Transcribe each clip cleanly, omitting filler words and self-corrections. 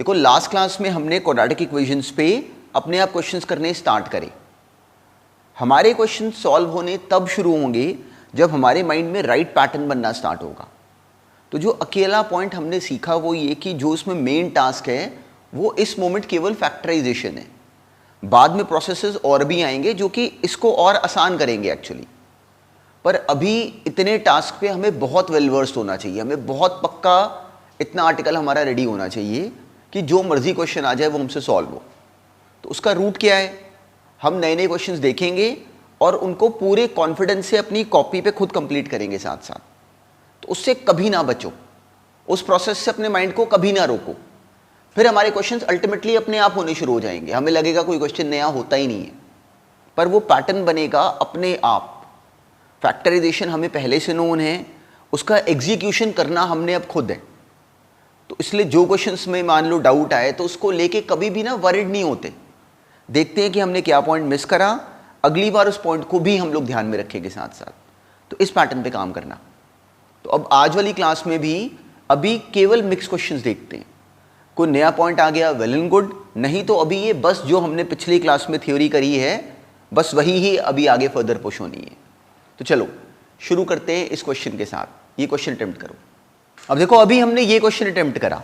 देखो last class में हमने क्वाड्रेटिक इक्वेशंस पे अपने आप क्वेश्चंस करने स्टार्ट करे। हमारे क्वेश्चन सॉल्व होने तब शुरू होंगे जब हमारे माइंड में राइट पैटर्न बनना स्टार्ट होगा। तो जो अकेला पॉइंट हमने सीखा वो ये कि जो इसमें मेन टास्क है वो इस मोमेंट केवल फैक्टराइजेशन है। बाद में प्रोसेसेस और भी आएंगे जो कि इसको और आसान करेंगे एक्चुअली। पर अभी इतने टास्क पे हमें बहुत वेल वर्स्ड होना चाहिए, हमें बहुत पक्का इतना आर्टिकल हमारा रेडी होना चाहिए कि जो मर्जी क्वेश्चन आ जाए वो हमसे सॉल्व हो। तो उसका रूट क्या है? हम नए नए क्वेश्चंस देखेंगे और उनको पूरे कॉन्फिडेंस से अपनी कॉपी पे खुद कंप्लीट करेंगे साथ साथ। तो उससे कभी ना बचो, उस प्रोसेस से अपने माइंड को कभी ना रोको। फिर हमारे क्वेश्चंस अल्टीमेटली अपने आप होने शुरू हो जाएंगे। हमें लगेगा कोई क्वेश्चन नया होता ही नहीं है, पर वो पैटर्न बनेगा अपने आप। फैक्टराइजेशन हमें पहले से नोन है, उसका एग्जीक्यूशन करना हमने अब खुद है। तो इसलिए जो क्वेश्चंस में मान लो डाउट आए तो उसको लेके कभी भी ना वरिड नहीं होते। देखते हैं कि हमने क्या पॉइंट मिस करा, अगली बार उस पॉइंट को भी हम लोग ध्यान में रखेंगे साथ साथ। तो इस पैटर्न पे काम करना। तो अब आज वाली क्लास में भी अभी केवल मिक्स क्वेश्चंस देखते हैं। कोई नया पॉइंट आ गया वेल एंड गुड, नहीं तो अभी ये बस जो हमने पिछली क्लास में थ्योरी करी है बस वही ही अभी आगे फर्दर पुश होनी है। तो चलो शुरू करते हैं इस क्वेश्चन के साथ। ये क्वेश्चन अटेम्प्ट करो। अब देखो अभी हमने ये क्वेश्चन अटेम्प्ट करा।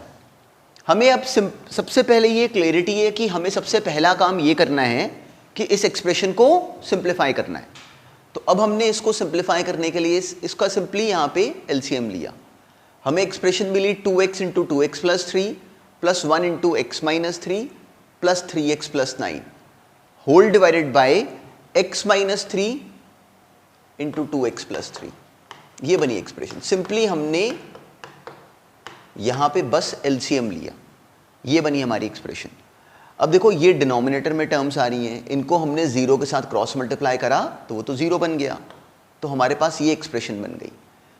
हमें अब सबसे पहले ये क्लैरिटी है कि हमें सबसे पहला काम ये करना है कि इस एक्सप्रेशन को सिंप्लीफाई करना है। तो अब हमने इसको सिंप्लीफाई करने के लिए इसका सिंपली यहाँ पे एलसीएम लिया। हमें एक्सप्रेशन मिली 2x into 2x plus 3 plus 1 into x minus 3 plus 3x plus 9 whole divided by x minus 3 into 2x plus 3। ये बनी एक्सप्रेशन। सिंपली हमने यहां पे बस एलसीएम लिया, ये बनी हमारी एक्सप्रेशन। अब देखो ये डिनोमिनेटर में टर्म्स आ रही हैं, इनको हमने जीरो के साथ क्रॉस मल्टीप्लाई करा तो वो तो जीरो बन गया। तो हमारे पास ये एक्सप्रेशन बन गई।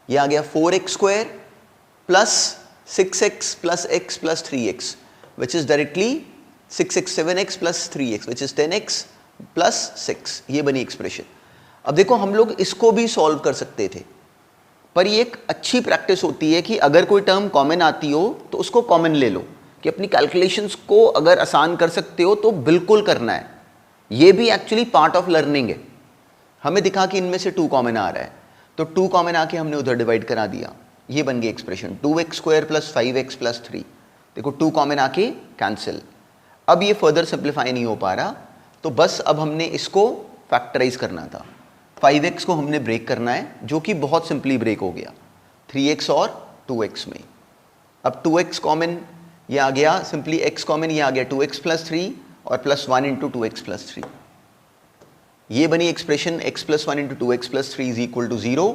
ये आ गया 4x square plus 6x plus x plus 3x which is directly 6x 7x plus 3x which is 10x plus 6। ये बनी एक्सप्रेशन। अब देखो हम लोग इसको भी सॉल्व कर सकते थे, पर ये एक अच्छी प्रैक्टिस होती है कि अगर कोई टर्म कॉमन आती हो तो उसको कॉमन ले लो, कि अपनी कैलकुलेशंस को अगर आसान कर सकते हो तो बिल्कुल करना है। ये भी एक्चुअली पार्ट ऑफ लर्निंग है। हमें दिखा कि इनमें से 2 कॉमन आ रहा है तो 2 कॉमन आके हमने उधर डिवाइड करा दिया। ये बन गई expression 2x square plus 5x plus 3। देखो 2 कॉमन आके कैंसिल। अब ये फर्दर सिंप्लीफाई नहीं हो पा रहा, तो बस अब हमने इसको फैक्टराइज करना था। 5x को हमने ब्रेक करना है, जो कि बहुत सिंपली ब्रेक हो गया 3x और 2x में। अब 2x कॉमन ये आ गया, सिंपली x कॉमन ये आ गया 2x प्लस 3 और प्लस 1 इंटू 2x प्लस 3। ये बनी expression x plus 1 into 2x plus 3 is equal to 0।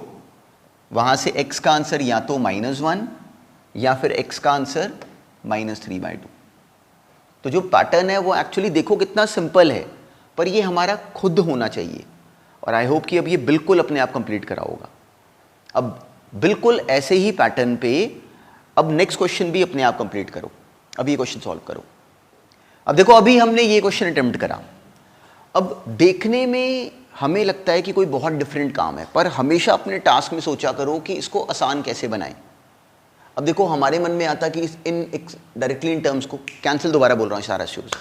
वहां से x का आंसर या तो -1 या फिर x का आंसर -3/2। तो जो पैटर्न है वो एक्चुअली देखो कितना सिंपल है, पर ये हमारा खुद होना चाहिए। और आई होप कि अब ये बिल्कुल अपने आप कंप्लीट करा होगा। अब बिल्कुल ऐसे ही पैटर्न पे अब नेक्स्ट क्वेश्चन भी अपने आप कंप्लीट करो। अब ये क्वेश्चन सॉल्व करो। अब देखो अभी हमने ये क्वेश्चन अटेम्प्ट करा। अब देखने में हमें लगता है कि कोई बहुत डिफरेंट काम है, पर हमेशा अपने टास्क में सोचा करो कि इसको आसान कैसे बनाएं। अब देखो हमारे मन में आता कि इन डायरेक्टली इन टर्म्स को कैंसिल, दोबारा बोल रहा हूँ सारा शुरू से।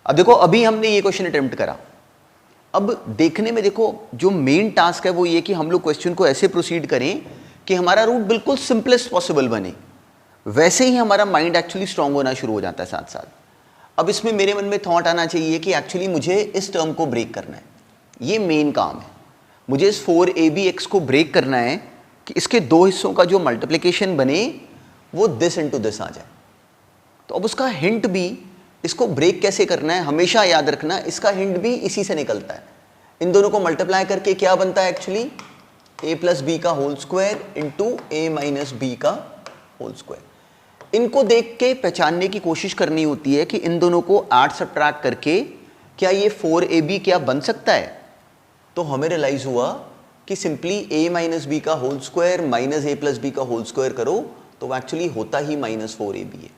अब देखो अभी हमने ये क्वेश्चन अटेम्प्ट करा। अब देखने में देखो जो मेन टास्क है वो ये कि हम लोग क्वेश्चन को ऐसे प्रोसीड करें कि हमारा रूट बिल्कुल सिंपलेस्ट पॉसिबल बने। वैसे ही हमारा माइंड एक्चुअली स्ट्रांग होना शुरू हो जाता है साथ साथ। अब इसमें मेरे मन में थॉट आना चाहिए कि एक्चुअली मुझे इस टर्म को ब्रेक करना है। ये मेन काम है। मुझे इस 4abx को ब्रेक करना है कि इसके 2 हिस्सों का जो मल्टीप्लिकेशन बने वो दिस इंटू दिस आ जाए। तो अब उसका हिंट भी, इसको ब्रेक कैसे करना है हमेशा याद रखना, इसका हिंट भी इसी से निकलता है। इन दोनों को मल्टीप्लाई करके क्या बनता है एक्चुअली a प्लस बी का whole square into a minus B का होल स्क्वायर। इनको देख के पहचानने की कोशिश करनी होती है कि इन दोनों को ऐड सब्ट्रैक्ट करके क्या ये 4ab क्या बन सकता है। तो हमें रियलाइज हुआ कि सिंपली a माइनस बी का whole square minus a plus B का होल स्क्वायर करो तो वो एक्चुअली होता ही -4ab है।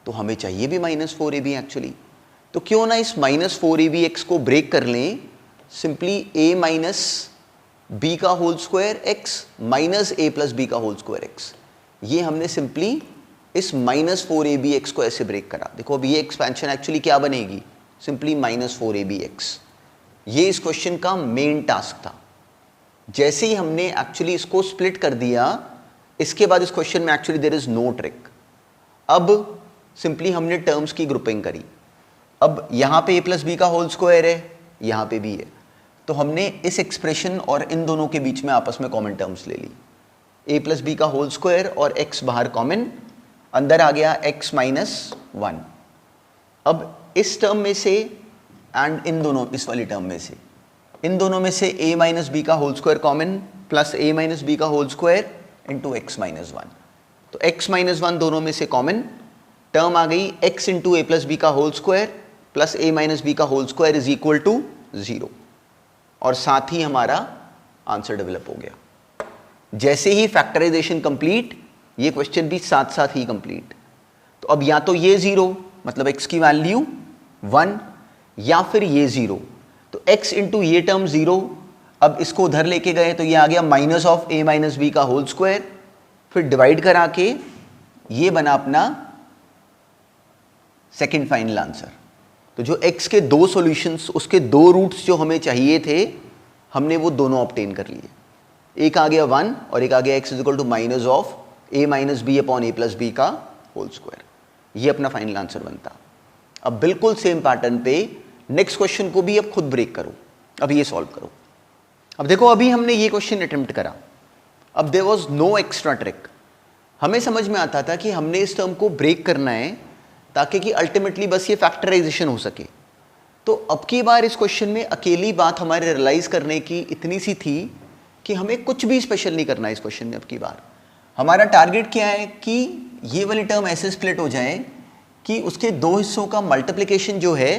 तो हमें चाहिए भी -4ab एक्चुअली। तो क्यों ना इस -4abx को ब्रेक कर लें, सिंपली a माइनस बी का whole square x minus a plus B का होल स्क्वायर x। ये हमने सिंपली इस -4abx को ऐसे ब्रेक करा। देखो अब ये एक्सपेंशन एक्चुअली क्या बनेगी, सिंपली -4abx। ये इस क्वेश्चन का मेन टास्क था। जैसे ही हमने एक्चुअली इसको स्प्लिट कर दिया, इसके बाद इस क्वेश्चन में actually there is no trick. अब सिंपली हमने टर्म्स की ग्रुपिंग करी। अब यहाँ पे a प्लस बी का होल स्क्वायर है, यहाँ पे भी है, तो हमने इस एक्सप्रेशन और इन दोनों के बीच में आपस में कॉमन टर्म्स ले ली। a प्लस बी का होल स्क्वायर और x बाहर कॉमन, अंदर आ गया x माइनस 1। अब इस टर्म में से एंड इन दोनों, इस वाली टर्म में से, इन दोनों में से a माइनस बी का whole square common plus a minus B का whole square into x minus 1। तो x माइनस 1 दोनों में से कॉमन, टर्म आ गई x into a plus B का whole square plus a minus B का whole square is equal to 0। और साथ ही हमारा आंसर डेवलप हो गया। जैसे ही फैक्टराइजेशन कंप्लीट, ये क्वेश्चन भी साथ साथ ही कंप्लीट। तो अब या तो ये 0 मतलब x की वैल्यू 1, या फिर ये 0। तो x इंटू ये टर्म 0, अब इसको उधर लेके गए तो ये आ गया minus of a minus B का होल स्क्वायर, फिर डिवाइड करा के ये बना अपना सेकेंड फाइनल आंसर। तो जो x के दो सॉल्यूशंस, उसके दो रूट्स जो हमें चाहिए थे, हमने वो दोनों ऑब्टेन कर लिए। एक आ गया 1 और एक आ गया x is equal to minus of a minus b upon a plus B का होल स्क्वायर। ये अपना फाइनल आंसर बनता। अब बिल्कुल सेम पैटर्न पे नेक्स्ट क्वेश्चन को भी अब खुद ब्रेक करो, अब ये सॉल्व करो। अब देखो अभी हमने ये क्वेश्चन अटेम्प्ट करा, अब there was no extra trick. हमें समझ में आता था कि हमने इस टर्म को ब्रेक करना है ताकि कि अल्टीमेटली बस ये फैक्टराइजेशन हो सके। तो अब की बार इस क्वेश्चन में अकेली बात हमारे रियलाइज करने की इतनी सी थी कि हमें कुछ भी स्पेशल नहीं करना है इस क्वेश्चन में। अब की बार हमारा टारगेट क्या है कि ये वाली टर्म ऐसे स्प्लिट हो जाए कि उसके दो हिस्सों का मल्टीप्लिकेशन जो है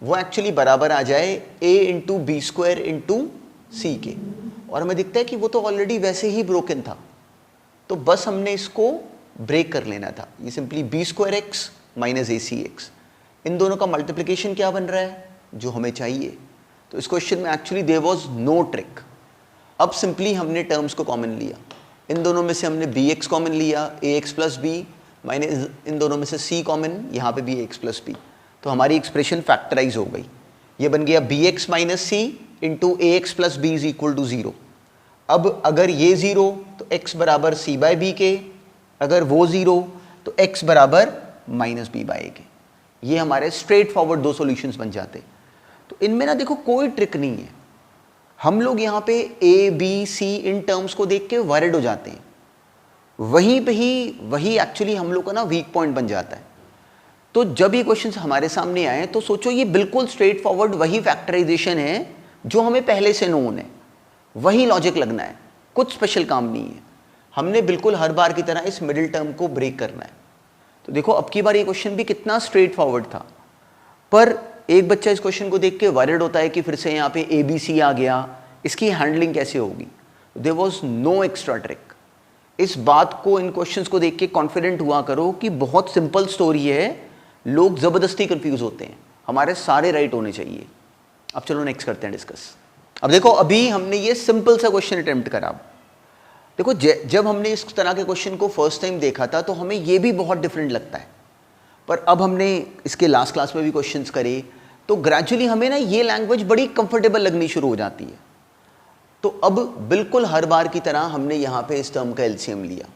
वो एक्चुअली बराबर आ जाए a into B square into C के। और हमें दिखता है कि वो तो ऑलरेडी वैसे ही ब्रोकन था, तो बस हमने इसको ब्रेक कर लेना था। ये simply B square X minus A C X, इन दोनों का मल्टीप्लिकेशन क्या बन रहा है, जो हमें चाहिए। तो इस क्वेश्चन में actually there was no trick. अब सिंपली हमने टर्म्स को कॉमन लिया, इन दोनों में से हमने बी एक्स कॉमन लिया, ए एक्स प्लस बी माइनस इन दोनों में से सी कॉमन, यहाँ पे भी एक्स प्लस बी। तो हमारी एक्सप्रेशन फैक्टराइज हो गई। ये बन गया b x minus c into a x plus b is equal to 0। अब अगर ये 0 तो x बराबर c बाई बी के, अगर वो 0 तो x बराबर माइनस बी बाई ए के। ये हमारे स्ट्रेट फॉरवर्ड दो सॉल्यूशंस बन जाते। तो इनमें ना देखो कोई ट्रिक नहीं है। हम लोग यहाँ पे a b c in terms को देख के वरिड हो जाते हैं, वहीं पे ही वही एक्चुअली हम लोग का ना वीक पॉइंट बन जाता है। तो जब ये क्वेश्चंस हमारे सामने आए तो सोचो ये बिल्कुल स्ट्रेट फॉरवर्ड वही फैक्टराइजेशन है जो हमें पहले से नोन है, वही लॉजिक लगना है, कुछ स्पेशल काम नहीं है। हमने बिल्कुल हर बार की तरह इस मिडिल टर्म को ब्रेक करना है। तो देखो अब की बार ये क्वेश्चन भी कितना स्ट्रेट फॉरवर्ड था, पर एक बच्चा इस क्वेश्चन को देख के वरिड होता है कि फिर से यहाँ पे ए बी सी आ गया, इसकी हैंडलिंग कैसे होगी। There was no extra trick. इस बात को, इन क्वेश्चंस को देख के कॉन्फिडेंट हुआ करो कि बहुत सिंपल स्टोरी है, लोग ज़बरदस्ती कंफ्यूज होते हैं, हमारे सारे राइट होने चाहिए। अब चलो नेक्स्ट करते हैं डिस्कस। अब देखो अभी हमने ये सिंपल सा क्वेश्चन अटेम्प्ट करा। देखो जब हमने इस तरह के क्वेश्चन को फर्स्ट टाइम देखा था तो हमें ये भी बहुत डिफरेंट लगता है, पर अब हमने इसके लास्ट क्लास में भी क्वेश्चंस करे तो ग्रेजुअली हमें ना ये लैंग्वेज बड़ी कंफर्टेबल लगनी शुरू हो जाती है। तो अब बिल्कुल हर बार की तरह हमने यहाँ पे इस टर्म का एलसीएम लिया।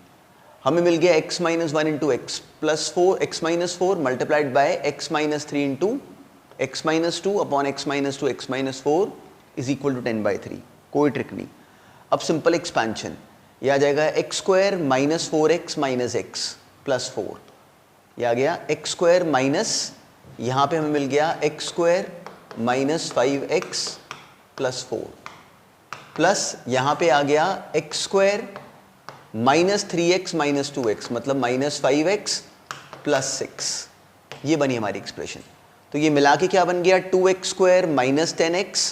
हमें मिल गया x minus 1 into x plus 4 x minus 4 multiplied by x minus 3 into x minus 2 upon x minus 2 x minus 4 is equal to 10/3। कोई ट्रिक नहीं। अब सिंपल एक्सपेंशन, यह आ जाएगा x square minus 4x minus x plus 4। यह आ गया x square minus, यहाँ पे हमें मिल गया x square minus 5x plus 4 plus यहाँ पे आ गया x square minus 3x minus 2x मतलब माइनस 5x प्लस 6। ये बनी हमारी एक्सप्रेशन। तो ये मिला के क्या बन गया 2x square minus 10x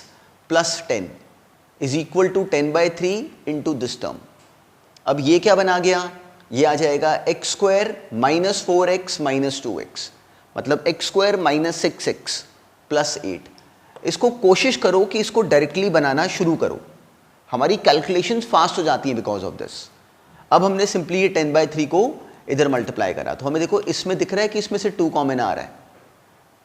plus 10 is equal to 10/3 into this term. अब ये क्या बना गया, ये आ जाएगा x square minus 4x minus 2x मतलब x square minus 6x plus 8। इसको कोशिश करो कि इसको डायरेक्टली बनाना शुरू करो, हमारी कैलकुलेशंस फास्ट हो जाती हैं बिकॉज ऑफ दिस। अब हमने सिंपली ये 10/3 को इधर मल्टीप्लाई करा, तो हमें देखो इसमें दिख रहा है कि इसमें से 2 कॉमन आ रहा है,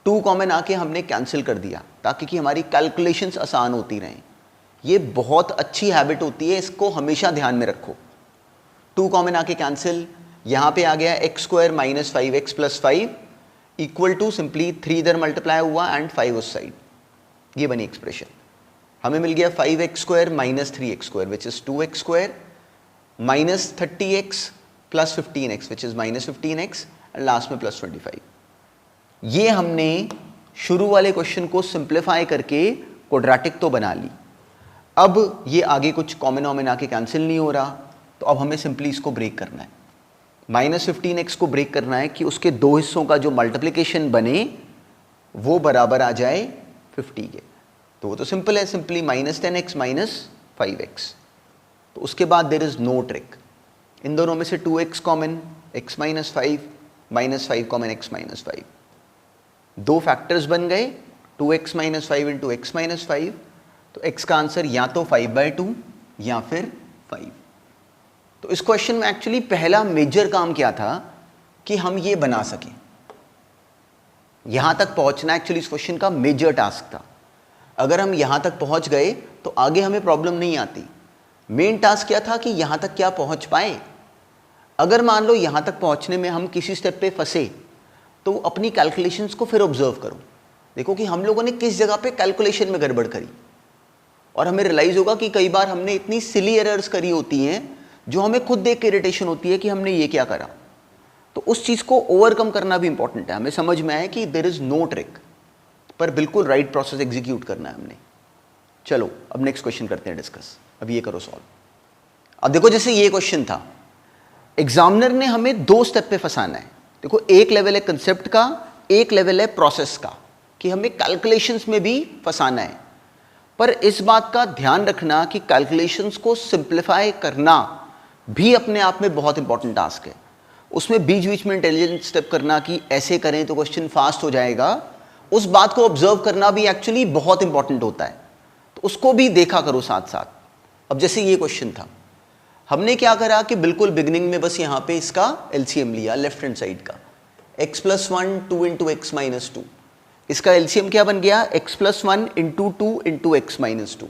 2 कॉमन आके हमने कैंसिल कर दिया ताकि कि हमारी कैलकुलेशंस आसान होती रहें। ये बहुत अच्छी हैबिट होती है, इसको हमेशा ध्यान में रखो। 2 कॉमन आके कैंसिल, यहाँ पे आ गया x square minus 5x plus 5 equal to simply 3 इधर मल्टीप्लाई हुआ एंड 5 उस साइड, ये बनी एक्सप्रेशन। हमें मिल गया 5x square minus 3x square which is 2x square minus 30x plus 15x which is minus 15x and last में plus 25। ये हमने शुरू वाले क्वेश्चन को सिंप्लीफाई करके क्वाड्रेटिक तो बना ली। अब ये आगे कुछ कॉमन ऑमन आके कैंसिल नहीं हो रहा, तो अब हमें सिंपली इसको ब्रेक करना है। माइनस 15x को ब्रेक करना है कि उसके 2 हिस्सों का जो मल्टीप्लिकेशन बने वो बराबर आ जाए 50 के। तो वो तो सिंपल है, simply minus 10x minus 5x। तो उसके बाद देयर इज नो ट्रिक, इन दोनों में से 2x common, x minus 5 minus 5 common x minus 5, 2 factors बन गए 2x minus 5 into x minus 5। तो x का आंसर या तो 5/2 या फिर 5। तो इस क्वेश्चन में एक्चुअली पहला मेजर काम क्या था कि हम ये बना सकें। यहां तक पहुंचना एक्चुअली इस क्वेश्चन का मेजर टास्क था। अगर हम यहां तक पहुंच गए तो आगे हमें प्रॉब्लम नहीं आती। मेन टास्क क्या था कि यहां तक क्या पहुंच पाए। अगर मान लो यहां तक पहुंचने में हम किसी स्टेप पे फंसे तो अपनी कैलकुलेशंस को फिर ऑब्जर्व करो, देखो कि हम लोगों ने किस जगह पे कैलकुलेशन में गड़बड़ करी, और हमें रियलाइज होगा कि कई बार हमने इतनी सिली एरर्स करी होती हैं जो हमें खुद देख के इरिटेशन होती है कि हमने ये क्या करा। तो उस चीज़ को ओवरकम करना भी इंपॉर्टेंट है। हमें समझ में आए कि देयर इज नो ट्रिक, पर बिल्कुल राइट प्रोसेस एग्जीक्यूट करना है हमने। चलो अब नेक्स्ट क्वेश्चन करते हैं डिस्कस। अब ये करो सॉल्व। अब देखो जैसे ये क्वेश्चन था, एग्जामिनर ने हमें 2 स्टेप पे फंसाना है। देखो एक लेवल है कंसेप्ट का, एक लेवल है प्रोसेस का, कि हमें कैलकुलेशंस में भी फंसाना है। पर इस बात का ध्यान रखना कि कैलकुलेशंस को सिंप्लीफाई करना भी अपने आप में बहुत इंपॉर्टेंट टास्क है। उसमें बीच बीच में इंटेलिजेंट स्टेप करना कि ऐसे करें तो क्वेश्चन फास्ट हो जाएगा, उस बात को ऑब्जर्व करना भी एक्चुअली बहुत इंपॉर्टेंट होता है। तो उसको भी देखा करो साथ साथ। अब जैसे ये क्वेश्चन था, हमने क्या करा कि बिल्कुल बिगिनिंग में बस यहाँ पे इसका एलसीएम लिया लेफ्ट हैंड साइड का, x plus 1 2 into x minus 2। इसका एलसीएम क्या बन गया, x plus 1 into 2 into x minus 2।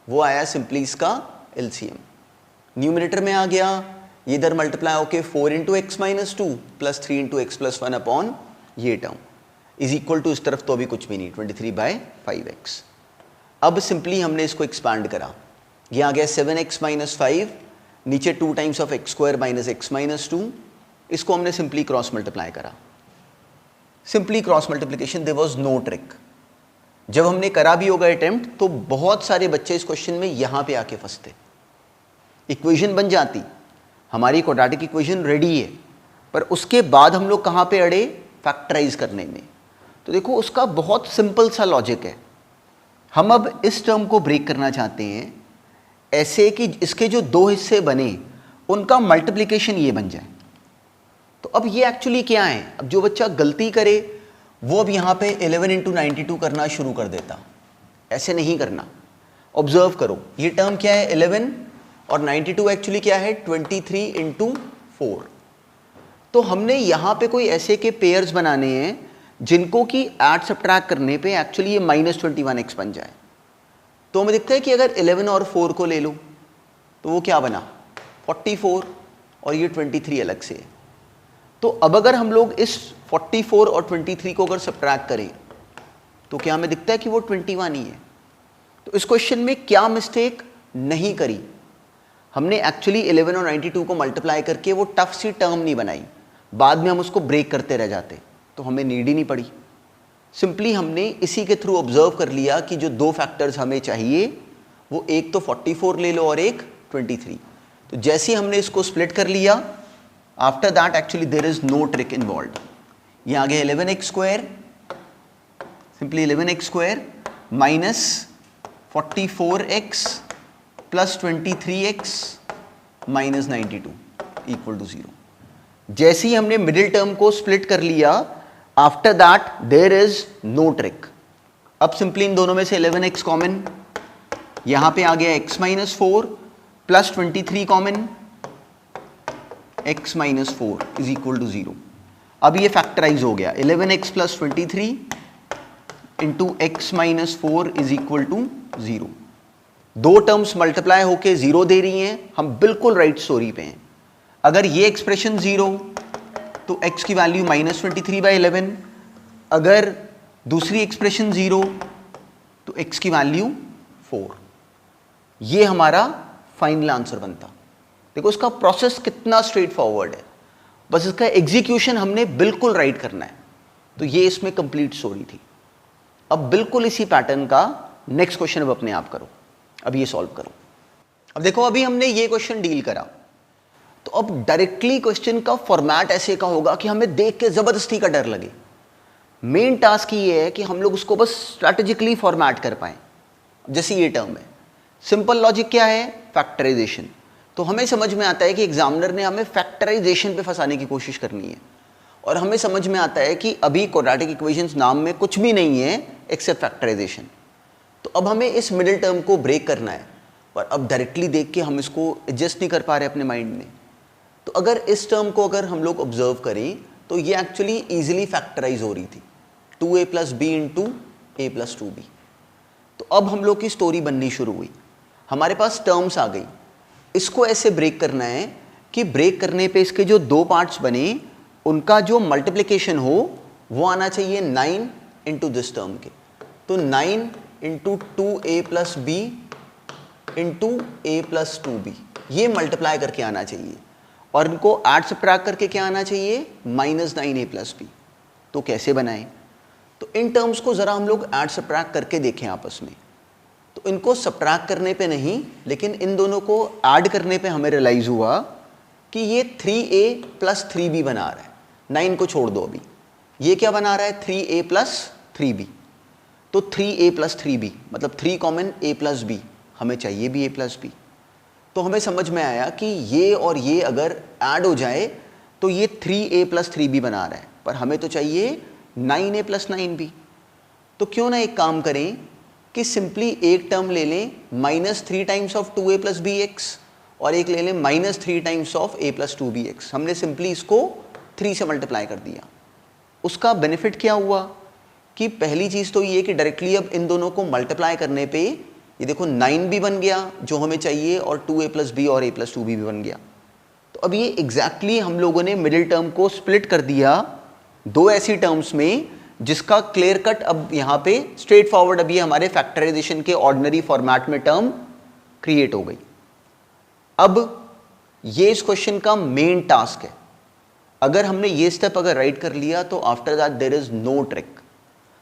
वो आया सिंपली इसका एलसीएम। न्यूमिनेटर में आ गया, ये इधर मल्टीप्लाई होके 4 into x minus 2 plus 3 into x plus 1 upon ये टर्म इज इक्वल टू, इस तरफ तो अभी कुछ भी नहीं, 23/5x। अब सिंपली हमने इसको एक्सपांड करा, ये आ गया 7x माइनस 5, नीचे 2 times of x square minus x minus 2। इसको हमने सिंपली क्रॉस मल्टीप्लाई करा, simply cross multiplication, there was no trick. जब हमने करा भी होगा अटेम्प्ट तो बहुत सारे बच्चे इस क्वेश्चन में यहां पे आके फंसते। इक्वेशन बन जाती, हमारी क्वाड्रेटिक इक्वेशन रेडी है, पर उसके बाद हम लोग कहां पे अड़े, फैक्टराइज करने में। तो देखो उसका बहुत सिंपल सा लॉजिक है। हम अब इस टर्म को ब्रेक करना चाहते हैं ऐसे कि इसके जो 2 हिस्से बने उनका मल्टीप्लिकेशन ये बन जाए। तो अब ये एक्चुअली क्या है, अब जो बच्चा गलती करे वो अब यहाँ पे 11 इंटू 92 करना शुरू कर देता। ऐसे नहीं करना, ऑब्जर्व करो, ये टर्म क्या है 11 और 92 एक्चुअली क्या है 23 इंटू 4। तो हमने यहाँ पे कोई ऐसे के पेयर्स बनाने हैं जिनको कि ऐड सब्ट्रैक्ट करने पे एक्चुअली ये -21x बन जाए। तो हमें दिखता है कि अगर 11 और 4 को ले लो तो वो क्या बना 44 और ये 23 अलग से है। तो अब अगर हम लोग इस 44 और 23 को अगर सब्ट्रैक्ट करें तो क्या हमें दिखता है कि वो 21 ही है। तो इस क्वेश्चन में क्या मिस्टेक नहीं करी, हमने एक्चुअली 11 और 92 को मल्टीप्लाई करके वो टफ सी टर्म नहीं बनाई, बाद में हम उसको ब्रेक करते रह जाते, तो हमें नीड ही नहीं पड़ी। सिंपली हमने इसी के थ्रू ऑब्जर्व कर लिया कि जो 2 फैक्टर्स हमें चाहिए वो एक तो 44 ले लो और एक 23। तो जैसे ही हमने इसको स्प्लिट कर लिया, after that actually there is no trick involve. ये आ गया 11x square, simply 11x square minus 44x plus 23x minus 92 equal to 0। जैसे ही हमने मिडिल टर्म को स्प्लिट कर लिया, after that there is no trick. अब सिंपली इन दोनों में से 11x कॉमन, यहां पे आ गया x minus 4 plus 23 common, x minus 4 is equal to 0। अब ये फैक्टराइज हो गया 11x plus 23 into x minus 4 is equal to 0। दो टर्म्स मल्टीप्लाई होके 0 दे रही हैं, हम बिल्कुल राइट स्टोरी पे हैं। अगर ये एक्सप्रेशन 0 तो x की वैल्यू माइनस 23/11, अगर दूसरी एक्सप्रेशन 0 तो x की वैल्यू 4। ये हमारा फाइनल आंसर बनता। देखो इसका प्रोसेस कितना स्ट्रेट फॉरवर्ड है, बस इसका एग्जीक्यूशन हमने बिल्कुल राइट करना है। तो ये इसमें कंप्लीट स्टोरी थी। अब बिल्कुल इसी पैटर्न का नेक्स्ट क्वेश्चन अब अपने आप करो, अब ये सॉल्व करो। अब देखो अभी हमने ये क्वेश्चन डील करा, तो अब डायरेक्टली क्वेश्चन का फॉर्मेट ऐसे का होगा कि हमें देख के जबरदस्ती का डर लगे। मेन टास्क ये है कि हम लोग उसको बस स्ट्रैटेजिकली फॉर्मेट कर पाए। जैसे ये टर्म है, सिंपल लॉजिक क्या है, फैक्टराइजेशन। तो हमें समझ में आता है कि एग्जामिनर ने हमें फैक्टराइजेशन पे फंसाने की कोशिश करनी है, और हमें समझ में आता है कि अभी क्वाड्रेटिक इक्वेशंस नाम में कुछ भी नहीं है एक्सेप्ट फैक्टराइजेशन। तो अब हमें इस मिडिल टर्म को ब्रेक करना है, पर अब डायरेक्टली देख के हम इसको एडजस्ट नहीं कर पा रहे अपने माइंड में। तो अगर इस टर्म को अगर हम लोग ऑब्जर्व करें तो ये एक्चुअली ईजिली फैक्टराइज हो रही थी, 2a plus B into A plus 2b। तो अब हम लोग की स्टोरी बननी शुरू हुई, हमारे पास टर्म्स आ गई। इसको ऐसे ब्रेक करना है कि ब्रेक करने पे इसके जो दो पार्ट्स बने उनका जो मल्टीप्लिकेशन हो वो आना चाहिए 9 इंटू दिस टर्म के। तो 9 into 2a plus B into A plus 2b, ये मल्टीप्लाई करके आना चाहिए, और इनको ऐड सब्ट्रैक्ट करके क्या आना चाहिए, माइनस 9a प्लस बी। तो कैसे बनाएं, तो इन टर्म्स को ज़रा हम लोग ऐड सब्ट्रैक्ट करके देखें आपस में। तो इनको सब्ट्रैक्ट करने पे नहीं, लेकिन इन दोनों को ऐड करने पे हमें रियलाइज़ हुआ कि ये 3a प्लस 3b बना रहा है। 9 को छोड़ दो अभी, ये क्या बना रहा है, 3a प्लस 3b। तो 3a प्लस 3b मतलब 3 कॉमन a प्लस b, हमें चाहिए भी a प्लस b। तो हमें समझ में आया कि ये और ये अगर ऐड हो जाए तो ये 3a प्लस 3b बना रहा है, पर हमें तो चाहिए 9a प्लस 9b। तो क्यों ना एक काम करें कि सिंपली एक टर्म ले लें -3 times of 2a plus b x, और एक ले लें -3 times of a plus 2b x. हमने सिंपली इसको 3 से मल्टीप्लाई कर दिया। उसका बेनिफिट क्या हुआ कि पहली चीज़ तो ये कि डायरेक्टली अब इन दोनों को मल्टीप्लाई करने पे ये देखो 9 भी बन गया जो हमें चाहिए, और 2a प्लस बी और a प्लस 2b भी बन गया। तो अब ये एग्जैक्टली हम लोगों ने मिडिल टर्म को स्प्लिट कर दिया दो ऐसी टर्म्स में, जिसका क्लियर कट अब यहाँ पे स्ट्रेट फॉरवर्ड अभी हमारे फैक्टराइजेशन के ऑर्डिनरी फॉर्मेट में टर्म क्रिएट हो गई। अब ये इस क्वेश्चन का मेन टास्क है। अगर हमने ये स्टेप अगर राइट कर लिया तो after that there is no trick.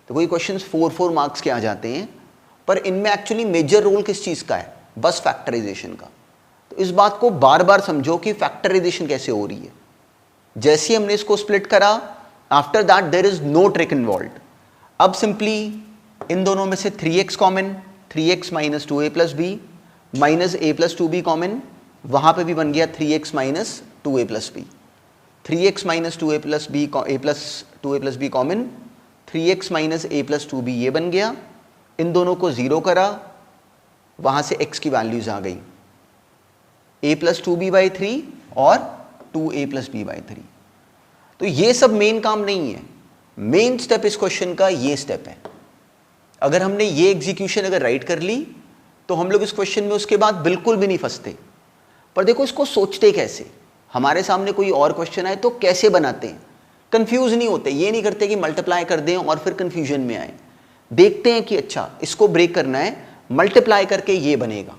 तो कोई क्वेश्चंस 4 मार्क्स के आ जाते हैं, पर इनमें एक्चुअली मेजर रोल किस चीज़ का है, बस फैक्टराइजेशन का। तो इस बात को बार बार समझो कि फैक्टराइजेशन कैसे हो रही है। जैसे हमने इसको स्प्लिट करा, after that there is no trick involve. अब सिंपली इन दोनों में से 3x common, 3x minus 2a plus b minus a plus 2b common, वहाँ पे भी बन गया 3x minus 2a plus b. 3x minus 2a plus b a plus 2a plus b common, 3x minus a plus 2b ये बन गया। इन दोनों को ज़ीरो करा, वहाँ से x की वैल्यूज़ आ गई a प्लस 2b/3 और 2a प्लस b/3। तो ये सब मेन काम नहीं है, मेन स्टेप इस क्वेश्चन का ये स्टेप है। अगर हमने ये एग्जीक्यूशन अगर राइट कर ली तो हम लोग इस क्वेश्चन में उसके बाद बिल्कुल भी नहीं फंसते। पर देखो इसको सोचते कैसे, हमारे सामने कोई और क्वेश्चन आए तो कैसे बनाते हैं, कंफ्यूज नहीं होते। ये नहीं करते कि मल्टीप्लाई कर दें और फिर कंफ्यूजन में आए। देखते हैं कि अच्छा इसको ब्रेक करना है, मल्टीप्लाई करके ये बनेगा,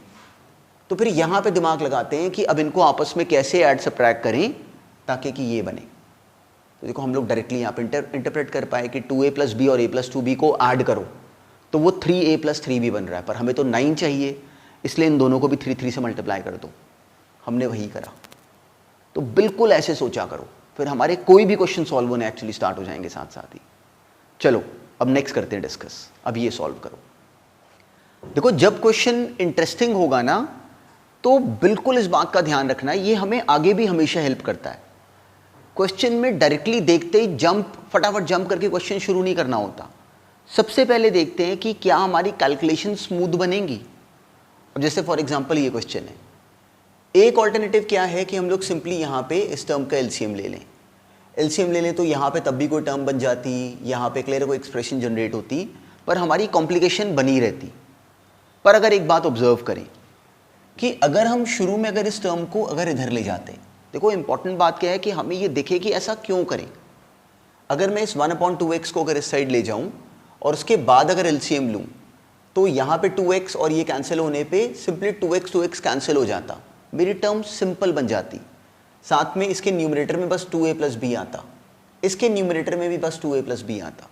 तो फिर यहाँ पे दिमाग लगाते हैं कि अब इनको आपस में कैसे ऐड सब्ट्रैक्ट करें ताकि कि ये बने। तो देखो हम लोग डायरेक्टली यहाँ पे इंटरप्रेट कर पाए कि 2a प्लस बी और a प्लस 2b को ऐड करो तो वो 3a प्लस 3b बन रहा है, पर हमें तो 9 चाहिए, इसलिए इन दोनों को भी 3 से मल्टीप्लाई कर दो। हमने वही करा। तो बिल्कुल ऐसे सोचा करो, फिर हमारे कोई भी क्वेश्चन सॉल्व होने एक्चुअली स्टार्ट हो जाएंगे साथ साथ ही। चलो अब नेक्स्ट करते हैं डिस्कस। अब ये सॉल्व करो। देखो जब क्वेश्चन इंटरेस्टिंग होगा ना तो बिल्कुल इस बात का ध्यान रखना, ये हमें आगे भी हमेशा हेल्प करता है। क्वेश्चन में डायरेक्टली देखते ही फटाफट जंप करके क्वेश्चन शुरू नहीं करना होता। सबसे पहले देखते हैं कि क्या हमारी कैलकुलेशन स्मूथ बनेंगी। अब जैसे फॉर एग्जांपल ये क्वेश्चन है, एक ऑल्टरनेटिव क्या है कि हम लोग सिंपली यहाँ पे इस टर्म का एलसीएम ले लें। एलसीएम ले लें तो यहाँ पे तब भी कोई टर्म बन जाती, यहाँ पे क्लियर कोई एक्सप्रेशन जनरेट होती, पर हमारी कॉम्प्लिकेशन बनी रहती। पर अगर एक बात ऑब्जर्व करें कि अगर हम शुरू में अगर इस टर्म को अगर इधर ले जाते, देखो इंपॉर्टेंट बात क्या है कि हमें ये देखे कि ऐसा क्यों करें। अगर मैं इस 1/2x को अगर इस साइड ले जाऊं और उसके बाद अगर एलसीएम लूं तो यहाँ पे 2x और ये कैंसिल होने पे सिंपली 2x कैंसिल हो जाता, मेरी टर्म सिंपल बन जाती। साथ में इसके न्यूमरेटर में बस 2a + b आता, इसके न्यूमरेटर में भी बस 2a + b आता।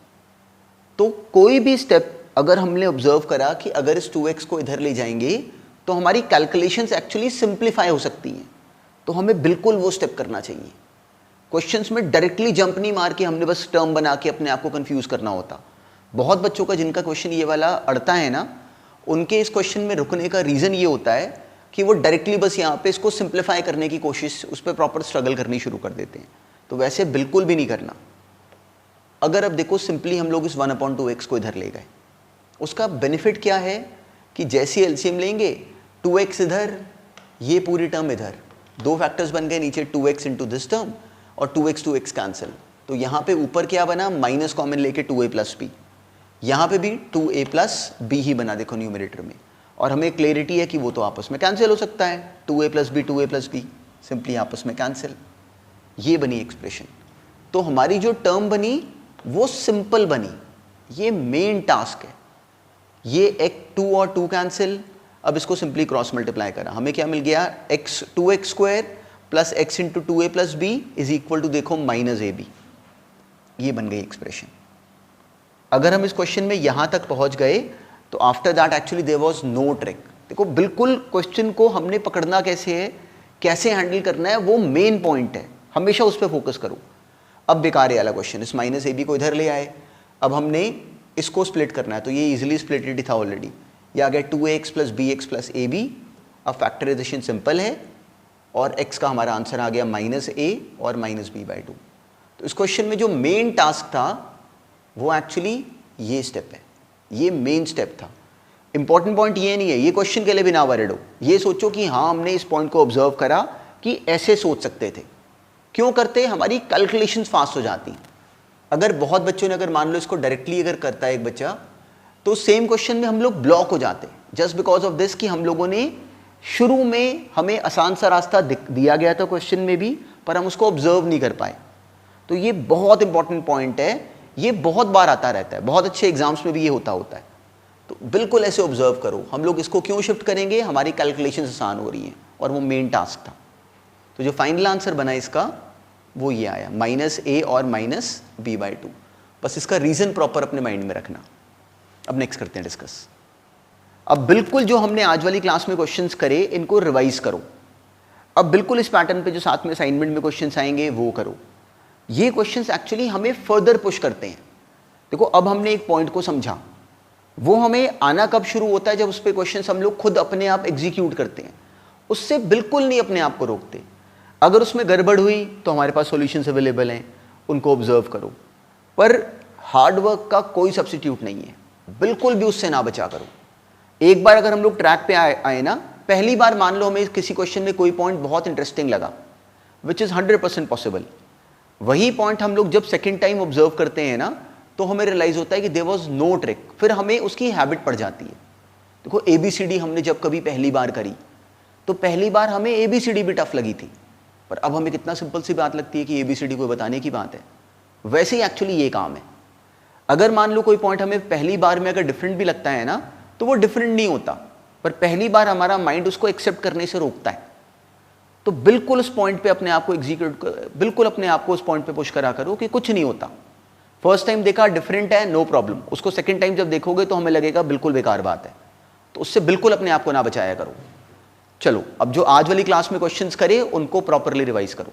तो कोई भी स्टेप अगर हमने ऑब्जर्व करा कि अगर इस 2x को इधर ले जाएंगे तो हमारी कैलकुलेशंस एक्चुअली सिंप्लीफाई हो सकती हैं, तो हमें बिल्कुल वो स्टेप करना चाहिए। क्वेश्चंस में डायरेक्टली जंप नहीं मार के हमने बस टर्म बना के अपने आप को कंफ्यूज करना होता। बहुत बच्चों का जिनका क्वेश्चन ये वाला अड़ता है ना, उनके इस क्वेश्चन में रुकने का रीज़न ये होता है कि वो डायरेक्टली बस यहाँ पे इसको सिंप्लीफाई करने की कोशिश, उस पर प्रॉपर स्ट्रगल करनी शुरू कर देते हैं। तो वैसे बिल्कुल भी नहीं करना। अगर अब देखो सिंपली हम लोग इस 1/2x को इधर ले गए, उसका बेनिफिट क्या है कि जैसे एलसीएम लेंगे 2x इधर, ये पूरी टर्म इधर, दो फैक्टर्स बन गए नीचे 2x इंटू दिस टर्म और 2x कैंसिल। तो यहाँ पे ऊपर क्या बना, माइनस कॉमन लेके 2a + b, यहाँ पे भी 2a + b ही बना देखो न्यूमरेटर में। और हमें क्लैरिटी है कि वो तो आपस में कैंसिल हो सकता है, 2a + b सिंपली आपस में कैंसिल। ये बनी एक्सप्रेशन। तो हमारी जो टर्म बनी वो सिंपल बनी। ये मेन टास्क है। ये एक 2 और 2 कैंसिल, अब इसको सिंपली क्रॉस मल्टीप्लाई करा, हमें क्या मिल गया, 2x² + x into 2a + b is equal to देखो -ab। ये बन गई एक्सप्रेशन। अगर हम इस क्वेश्चन में यहां तक पहुंच गए तो after that actually there was no trick. देखो बिल्कुल क्वेश्चन को हमने पकड़ना कैसे है, कैसे हैंडल करना है, वो मेन पॉइंट है, हमेशा उस पर फोकस करो। अब बेकार वाला क्वेश्चन, इस -ab को इधर ले आए, अब हमने इसको स्प्लिट करना है, तो ये इजीली स्प्लिटेड ही था ऑलरेडी। ये आ गया 2ax + bx + ab। अब फैक्टराइजेशन सिंपल है और x का हमारा आंसर आ गया -a और -b/2। तो इस क्वेश्चन में जो मेन टास्क था वो एक्चुअली ये स्टेप है, ये मेन स्टेप था। इंपॉर्टेंट पॉइंट ये नहीं है, ये क्वेश्चन के लिए भी ना वरिड हो, ये सोचो कि हाँ हमने इस पॉइंट को ऑब्जर्व करा कि ऐसे सोच सकते थे। क्यों करते, हमारी कैलकुलेशंस फास्ट हो जाती। अगर बहुत बच्चों ने अगर मान लो इसको डायरेक्टली अगर करता है एक बच्चा, तो सेम क्वेश्चन में हम लोग ब्लॉक हो जाते जस्ट बिकॉज ऑफ दिस कि हम लोगों ने शुरू में हमें आसान सा रास्ता दिया गया था क्वेश्चन में भी, पर हम उसको ऑब्जर्व नहीं कर पाए। तो ये बहुत इंपॉर्टेंट पॉइंट है, ये बहुत बार आता रहता है, बहुत अच्छे एग्जाम्स में भी ये होता है। तो बिल्कुल ऐसे ऑब्जर्व करो। हम लोग इसको क्यों शिफ्ट करेंगे, हमारी कैलकुलेशन आसान हो रही है और वो मेन टास्क था। तो जो फाइनल आंसर बना इसका वो ये आया -a और -b/2। बस इसका रीज़न प्रॉपर अपने माइंड में रखना। अब नेक्स्ट करते हैं डिस्कस। अब बिल्कुल जो हमने आज वाली क्लास में क्वेश्चंस करे इनको रिवाइज करो। अब बिल्कुल इस पैटर्न पे जो साथ में असाइनमेंट में क्वेश्चंस आएंगे वो करो। ये क्वेश्चंस एक्चुअली हमें फर्दर पुश करते हैं। देखो अब हमने एक पॉइंट को समझा, वो हमें आना कब शुरू होता है, जब उस पर क्वेश्चंस हम लोग खुद अपने आप एग्जीक्यूट करते हैं, उससे बिल्कुल नहीं अपने आप को रोकते। अगर उसमें गड़बड़ हुई तो हमारे पास सॉल्यूशंस अवेलेबल हैं, उनको ऑब्जर्व करो, पर हार्डवर्क का कोई सब्स्टिट्यूट नहीं है, बिल्कुल भी उससे ना बचा करो। एक बार अगर हम लोग ट्रैक पे आए ना, पहली बार मान लो हमें किसी क्वेश्चन में कोई पॉइंट बहुत इंटरेस्टिंग लगा, विच इज़ 100% पॉसिबल, वही पॉइंट हम लोग जब सेकेंड टाइम ऑब्जर्व करते हैं ना, तो हमें रियलाइज होता है कि देयर वाज नो ट्रिक, फिर हमें उसकी हैबिट पड़ जाती है। देखो ABCD हमने जब कभी पहली बार करी तो पहली बार हमें ABCD भी टफ लगी थी, पर अब हमें कितना सिंपल सी बात लगती है कि ABCD को बताने की बात है। वैसे ही एक्चुअली ये काम है। अगर मान लो कोई पॉइंट हमें पहली बार में अगर डिफरेंट भी लगता है ना, तो वो डिफरेंट नहीं होता, पर पहली बार हमारा माइंड उसको एक्सेप्ट करने से रोकता है। तो बिल्कुल उस पॉइंट पे अपने आप को बिल्कुल अपने आप को उस पॉइंट पे पुश करा करो कि कुछ नहीं होता। फर्स्ट टाइम देखा डिफरेंट है, नो प्रॉब्लम, उसको सेकंड टाइम जब देखोगे तो हमें लगेगा बिल्कुल बेकार बात है, तो उससे बिल्कुल अपने आप को ना बचाया करो। चलो अब जो आज वाली क्लास में क्वेश्चंस करे उनको प्रॉपरली रिवाइज करो।